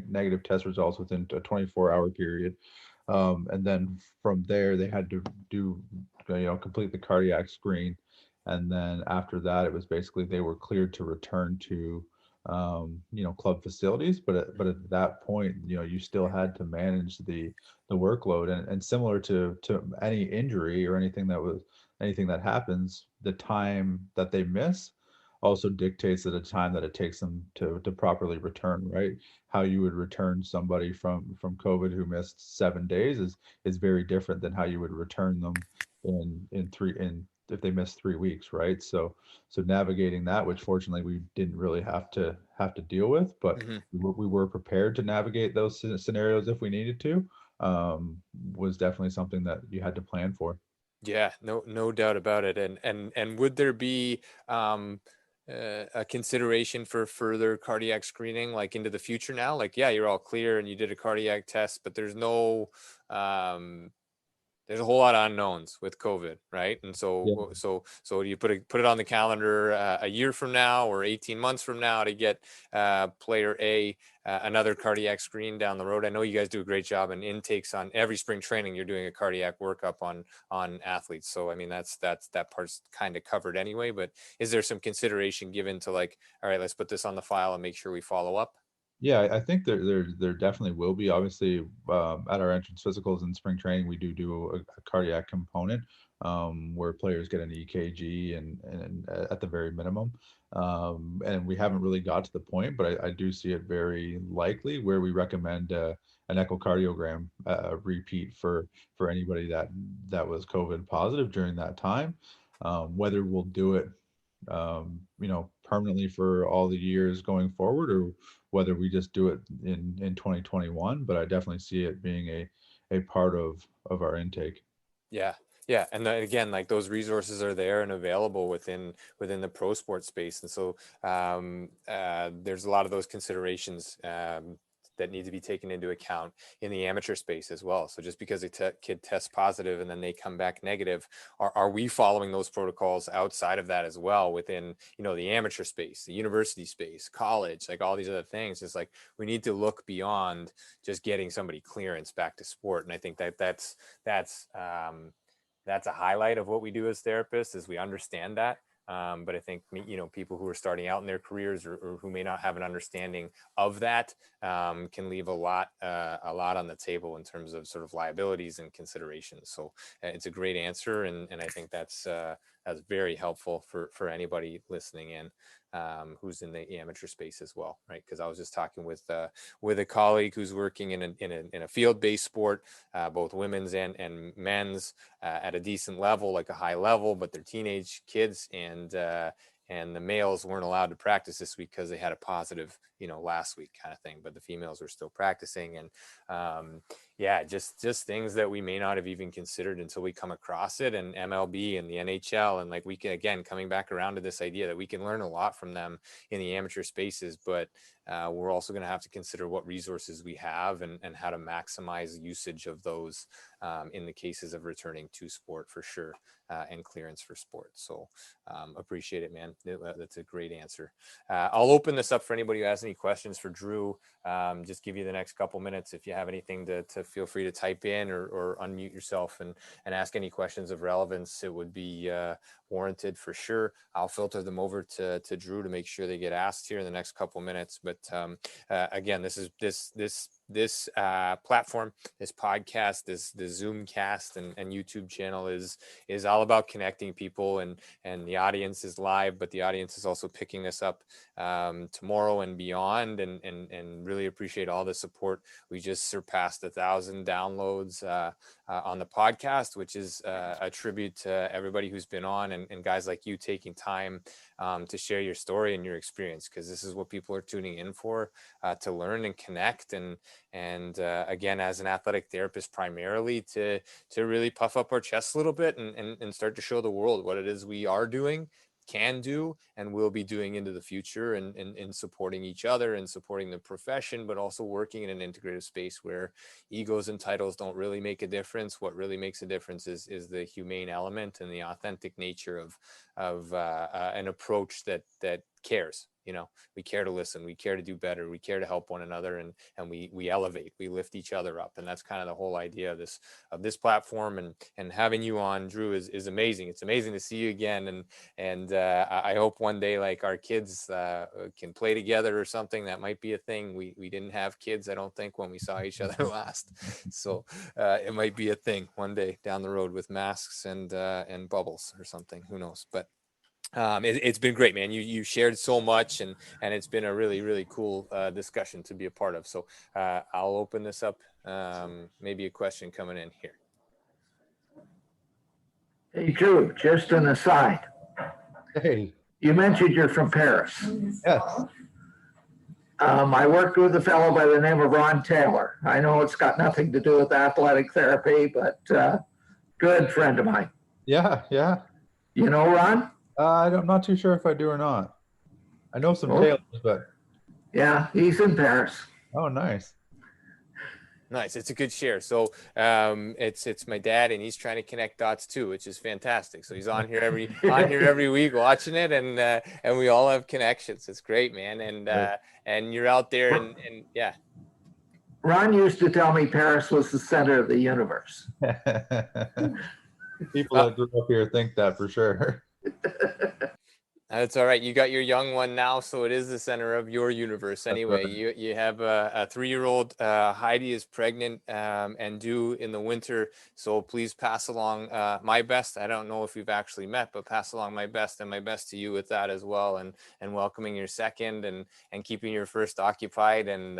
negative test results within a 24-hour period. And then from there, they had to do, complete the cardiac screen. And then after that, it was basically they were cleared to return to, club facilities. But at that point, you still had to manage the workload, and similar to any injury or anything that happens, the time that they miss also dictates the time that it takes them to properly return, right? How you would return somebody from COVID who missed 7 days is very different than how you would return them in if they missed 3 weeks, right? So navigating that, which fortunately we didn't really have to deal with, but Mhm. we were prepared to navigate those scenarios if we needed to, was definitely something that you had to plan for. Yeah, no doubt about it. And would there be um, a consideration for further cardiac screening, like into the future now? Like, yeah, you're all clear and you did a cardiac test, but um, there's a whole lot of unknowns with COVID, right? And Yeah. so do you put it on the calendar a year from now or 18 months from now to get player A another cardiac screen down the road? I know you guys do a great job and intakes on every spring training. You're doing a cardiac workup on athletes, so I mean that part's kind of covered anyway. But is there some consideration given to like, all right, let's put this on the file and make sure we follow up? Yeah, I think there definitely will be. Obviously, at our entrance physicals and spring training, we do a cardiac component, where players get an EKG and at the very minimum. And we haven't really got to the point, but I do see it very likely where we recommend an echocardiogram repeat for anybody that was COVID positive during that time. Whether we'll do it permanently for all the years going forward, or whether we just do it in 2021. But I definitely see it being a part of our intake. Yeah. Yeah. And then again, like those resources are there and available within the pro sport space. And so there's a lot of those considerations that need to be taken into account in the amateur space as well. So just because a kid tests positive and then they come back negative, are we following those protocols outside of that as well within, the amateur space, the university space, college, like all these other things? It's like we need to look beyond just getting somebody clearance back to sport. And I think that's that's a highlight of what we do as therapists is we understand that. But I think people who are starting out in their careers or who may not have an understanding of that can leave a lot on the table in terms of sort of liabilities and considerations. So it's a great answer, and I think that's very helpful for anybody listening in who's in the amateur space as well, right? Because I was just talking with a colleague who's working in a field-based sport, both women's and men's, at a decent level, like a high level, but they're teenage kids, and the males weren't allowed to practice this week because they had a positive, last week kind of thing. But the females were still practicing, and yeah, just things that we may not have even considered until we come across it. And MLB and the NHL, and like we can, again, coming back around to this idea that we can learn a lot from them in the amateur spaces, but we're also going to have to consider what resources we have and how to maximize usage of those in the cases of returning to sport for sure, and clearance for sport. So appreciate it, man. That's a great answer. I'll open this up for anybody who has any questions for Drew. Just give you the next couple minutes. If you have anything to feel free to type in or unmute yourself and ask any questions of relevance. It would be warranted for sure. I'll filter them over to Drew to make sure they get asked here in the next couple minutes. But again, this platform, this podcast, the Zoom cast and YouTube channel is all about connecting people, and the audience is live, but the audience is also picking this up tomorrow and beyond, and really appreciate all the support. We just surpassed 1,000 downloads on the podcast, which is a tribute to everybody who's been on, and guys like you taking time to share your story and your experience, because this is what people are tuning in for, to learn and connect, and again, as an athletic therapist, primarily to really puff up our chests a little bit and start to show the world what it is we are doing, can do, and will be doing into the future, and in supporting each other and supporting the profession, but also working in an integrative space where egos and titles don't really make a difference. What really makes a difference is the humane element and the authentic nature of an approach that cares, we care to listen, we care to do better, we care to help one another, and we elevate, we lift each other up. And that's kind of the whole idea of this platform. And having you on, Drew, is amazing. It's amazing to see you again. And I hope one day, like, our kids can play together or something. That might be a thing. We didn't have kids, I don't think, when we saw each other last. So it might be a thing one day down the road with masks and bubbles or something. Who knows? But it's been great, man. You shared so much, and it's been a really, really cool discussion to be a part of. So I'll open this up. Maybe a question coming in here. Hey, Drew, just an aside. Hey. You mentioned you're from Paris. Yes. I worked with a fellow by the name of Ron Taylor. I know it's got nothing to do with athletic therapy, but good friend of mine. Yeah. You know Ron? I'm not too sure if I do or not. I know some Taylors, but yeah, he's in Paris. Oh, nice. Nice. It's a good share. So it's my dad, and he's trying to connect dots too, which is fantastic. So he's on here every week watching it, and we all have connections. It's great, man. And you're out there, and yeah. Ron used to tell me Paris was the center of the universe. People that grew up here think that for sure. That's all right. You got your young one now, so it is the center of your universe anyway. Right. You have a 3-year-old. Heidi is pregnant and due in the winter, so please pass along my best. I don't know if we've actually met, but pass along my best and my best to you with that as well, and welcoming your second and keeping your first occupied and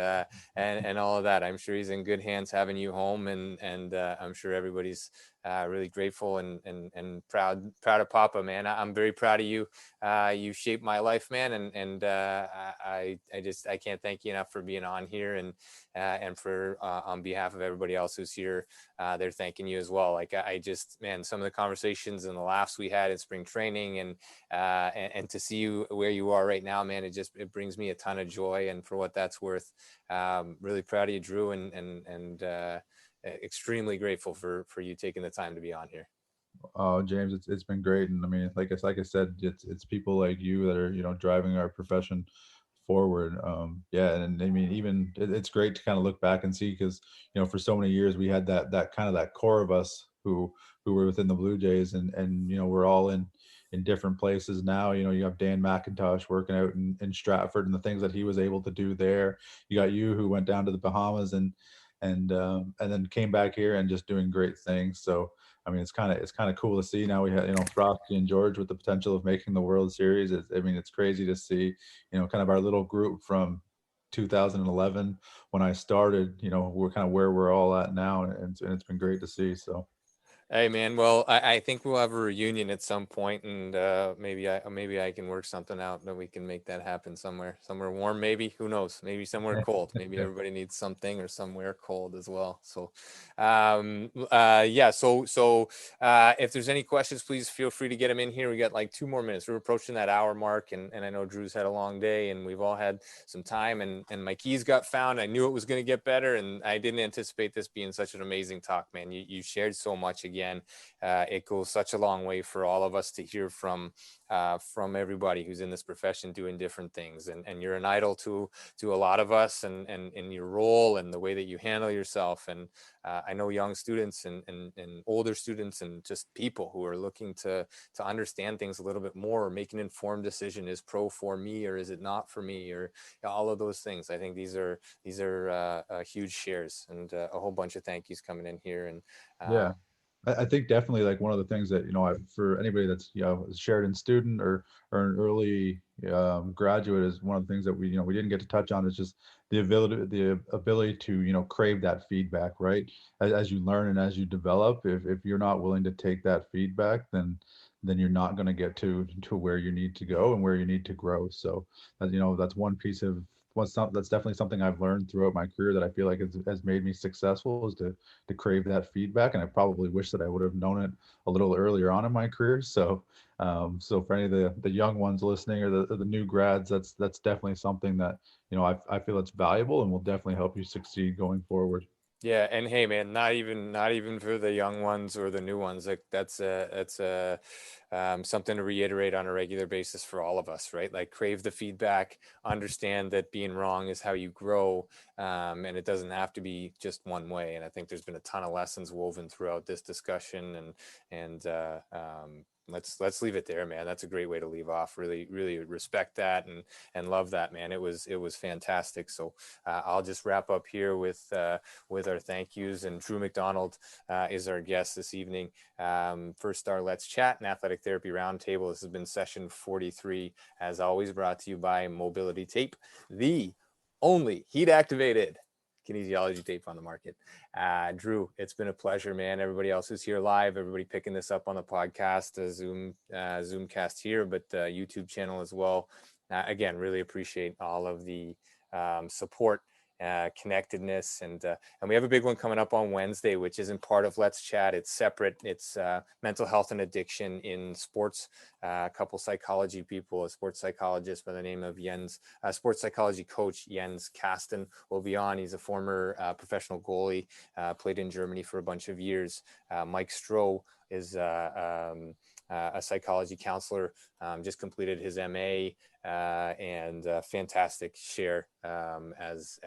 all of that. I'm sure he's in good hands having you home, and I'm sure everybody's really grateful and proud of Papa, man. I'm very proud of you. You shaped my life, man, and I can't thank you enough for being on here, and for on behalf of everybody else who's here, they're thanking you as well. Like man, some of the conversations and the laughs we had in spring training, and to see you where you are right now, man, it brings me a ton of joy, and for what that's worth, really proud of you, Drew, and extremely grateful for you taking the time to be on here. Oh, James, it's been great. And I mean, like I said, it's people like you that are, driving our profession forward. Yeah. And I mean, even it's great to kind of look back and see, because, for so many years we had that kind of that core of us who were within the Blue Jays, and we're all in different places now. You have Dan McIntosh working out in Stratford, and the things that he was able to do there. You got you, who went down to the Bahamas and then came back here and just doing great things. So I mean, it's kind of cool to see. Now we have, Frosty and George with the potential of making the World Series. It's crazy to see, kind of our little group from 2011 when I started, we're kind of where we're all at now, and it's been great to see. So. Hey, man. Well, I think we'll have a reunion at some point, and maybe I can work something out that we can make that happen somewhere warm, maybe. Who knows? Maybe somewhere cold. Maybe everybody needs something, or somewhere cold as well. So, yeah. So if there's any questions, please feel free to get them in here. We got like 2 more minutes. We're approaching that hour mark, and I know Drew's had a long day, and we've all had some time, and my keys got found. I knew it was going to get better, and I didn't anticipate this being such an amazing talk, man. You shared so much again. It goes such a long way for all of us to hear from everybody who's in this profession doing different things, and you're an idol to a lot of us, and in your role and the way that you handle yourself. And I know young students and older students, and just people who are looking to understand things a little bit more, or make an informed decision. Is pro for me, or is it not for me, or all of those things. I think these are huge shares, and a whole bunch of thank yous coming in here. And yeah. I think definitely, like, one of the things that, for anybody that's, a Sheridan student or an early graduate, is one of the things that we didn't get to touch on, is just the ability to, crave that feedback, right? As you learn and as you develop, if you're not willing to take that feedback, then you're not going to get to where you need to go and where you need to grow. So, that's one piece of that's definitely something I've learned throughout my career that I feel like has made me successful, is to crave that feedback. And I probably wish that I would have known it a little earlier on in my career. So, so for any of the young ones listening, or the new grads, that's definitely something that, I feel it's valuable and will definitely help you succeed going forward. Yeah, and hey, man, not even for the young ones or the new ones. Like that's something to reiterate on a regular basis for all of us, right? Like crave the feedback, understand that being wrong is how you grow, and it doesn't have to be just one way. And I think there's been a ton of lessons woven throughout this discussion, and let's leave it there, man. That's a great way to leave off. Really, really respect that and love that, man. It was fantastic. So I'll just wrap up here with our thank yous. And Drew MacDonald is our guest this evening. First Star Let's Chat and Athletic Therapy Roundtable. This has been session 43, as always, brought to you by Mobility Tape, the only heat activated kinesiology tape on the market. Drew, it's been a pleasure, man. Everybody else who's here live, everybody picking this up on the podcast, Zoomcast here, but YouTube channel as well. Again, really appreciate all of the support, connectedness, and we have a big one coming up on Wednesday, which isn't part of Let's Chat. It's separate. It's mental health and addiction in sports. A couple psychology people, a sports psychologist by the name of Jens, sports psychology coach Jens Kasten will be on. He's a former professional goalie, played in Germany for a bunch of years. Mike Stroh is a psychology counselor, just completed his MA, and fantastic share as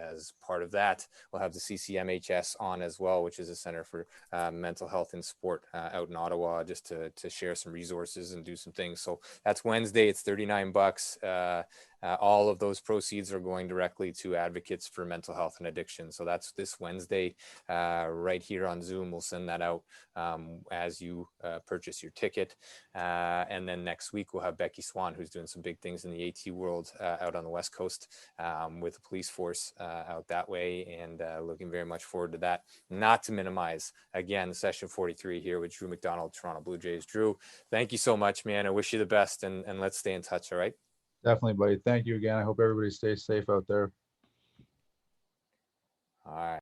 part of that. We'll have the CCMHS on as well, which is a Center for Mental Health in Sport out in Ottawa, just to share some resources and do some things. So that's Wednesday. It's $39. All of those proceeds are going directly to advocates for mental health and addiction. So that's this Wednesday, right here on Zoom. We'll send that out as you purchase your ticket. And then next week we'll have Becky Swan, who's doing some big things in the AT world out on the West Coast with the police force out that way, and looking very much forward to that. Not to minimize, again, session 43 here with Drew MacDonald, Toronto Blue Jays. Drew, thank you so much, man. I wish you the best, and let's stay in touch, all right? Definitely, buddy. Thank you again. I hope everybody stays safe out there. All right.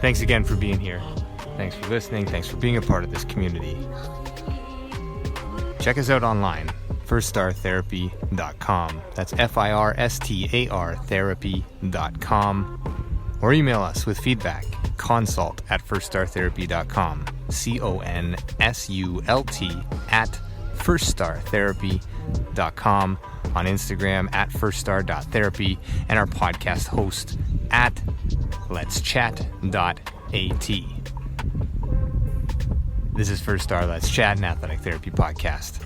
Thanks again for being here. Thanks for listening. Thanks for being a part of this community. Check us out online, firststartherapy.com. That's FIRSTAR therapy.com. Or email us with feedback, consult@firststartherapy.com, CONSULT@firststartherapy.com, on Instagram @firststar.therapy, and our podcast host @letschat.at. This is First Star Let's Chat, an athletic therapy podcast.